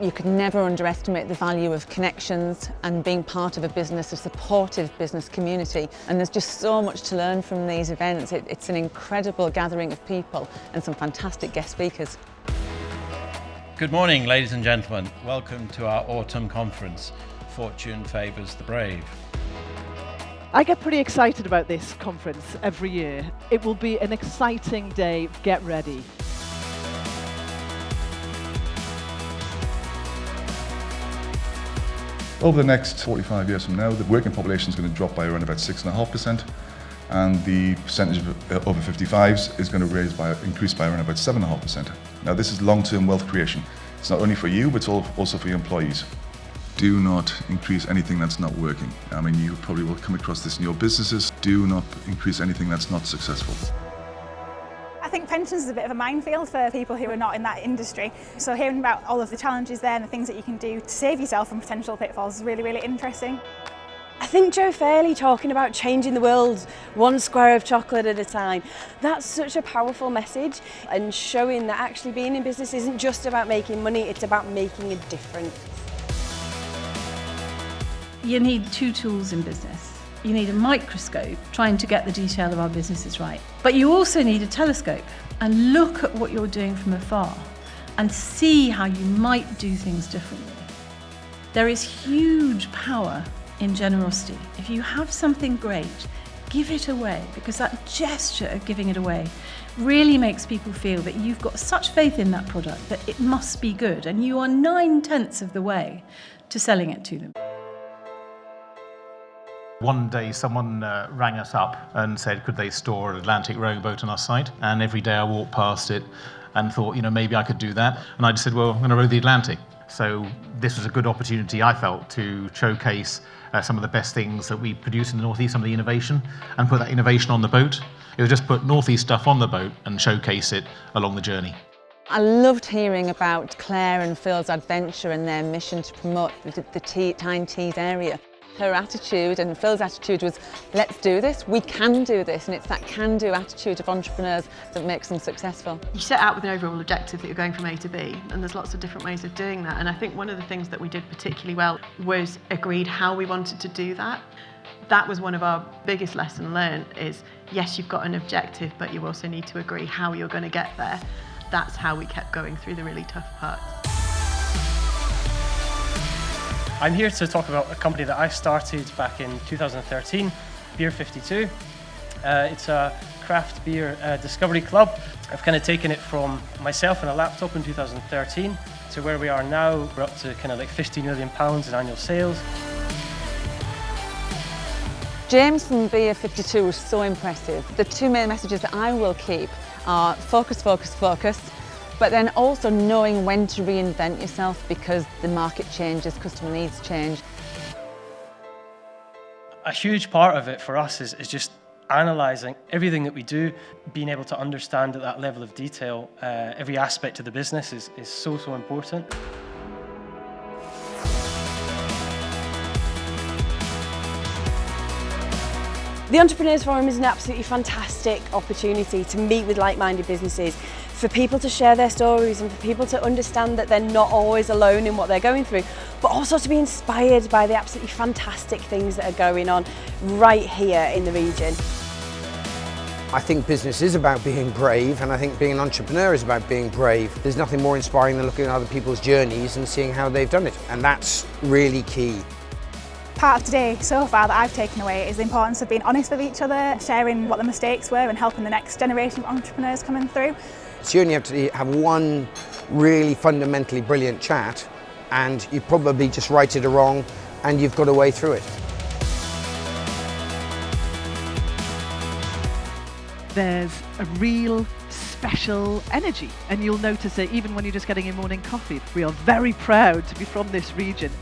You could never underestimate the value of connections and being part of a business, a supportive business community. And there's just so much to learn from these events. It's an incredible gathering of people and some fantastic guest speakers. Good morning, ladies and gentlemen. Welcome to our autumn conference, Fortune Favours the Brave. I get pretty excited about this conference every year. It will be an exciting day. Get ready. Over the next 45 years from now, the working population is going to drop by around about 6.5%, and the percentage of over 55s is going to increase by around about 7.5%. Now, this is long-term wealth creation. It's not only for you, but it's also for your employees. Do not increase anything that's not working. I mean, you probably will come across this in your businesses. Do not increase anything that's not successful. I think pensions is a bit of a minefield for people who are not in that industry. So hearing about all of the challenges there and the things that you can do to save yourself from potential pitfalls is really, really interesting. I think Joe Fairley talking about changing the world one square of chocolate at a time, that's such a powerful message, and showing that actually being in business isn't just about making money, it's about making a difference. You need two tools in business. You need a microscope, trying to get the detail of our businesses right. But you also need a telescope and look at what you're doing from afar and see how you might do things differently. There is huge power in generosity. If you have something great, give it away, because that gesture of giving it away really makes people feel that you've got such faith in that product that it must be good, and you are 9/10 of the way to selling it to them. One day someone rang us up and said could they store an Atlantic rowboat on our site, and every day I walked past it and thought, maybe I could do that, and I just said, well, I'm going to row the Atlantic. So this was a good opportunity, I felt, to showcase some of the best things that we produce in the North East, some of the innovation, and put that innovation on the boat. It was just put North East stuff on the boat and showcase it along the journey. I loved hearing about Claire and Phil's adventure and their mission to promote the Tyne Tees area. Her attitude and Phil's attitude was, let's do this, we can do this, and it's that can-do attitude of entrepreneurs that makes them successful. You set out with an overall objective that you're going from A to B, and there's lots of different ways of doing that, and I think one of the things that we did particularly well was agreed how we wanted to do that. That was one of our biggest lessons learned is, yes, you've got an objective, but you also need to agree how you're going to get there. That's how we kept going through the really tough parts. I'm here to talk about a company that I started back in 2013, Beer 52. It's a craft beer discovery club. I've kind of taken it from myself and a laptop in 2013 to where we are now. We're up to kind of like £50 million in annual sales. James from Beer 52 was so impressive. The two main messages that I will keep are focus, focus, focus, but then also knowing when to reinvent yourself because the market changes, customer needs change. A huge part of it for us is just analysing everything that we do, being able to understand at that level of detail every aspect of the business is so important. The Entrepreneurs Forum is an absolutely fantastic opportunity to meet with like-minded businesses, for people to share their stories and for people to understand that they're not always alone in what they're going through, but also to be inspired by the absolutely fantastic things that are going on right here in the region. I think business is about being brave, and I think being an entrepreneur is about being brave. There's nothing more inspiring than looking at other people's journeys and seeing how they've done it, and that's really key. Part of today so far that I've taken away is the importance of being honest with each other, sharing what the mistakes were and helping the next generation of entrepreneurs coming through. So you only have to have one really fundamentally brilliant chat and you probably just righted it wrong and you've got a way through it. There's a real special energy, and you'll notice it even when you're just getting your morning coffee. We are very proud to be from this region.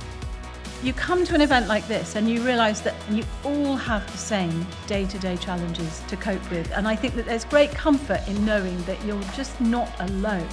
You come to an event like this and you realise that you all have the same day-to-day challenges to cope with, and I think that there's great comfort in knowing that you're just not alone.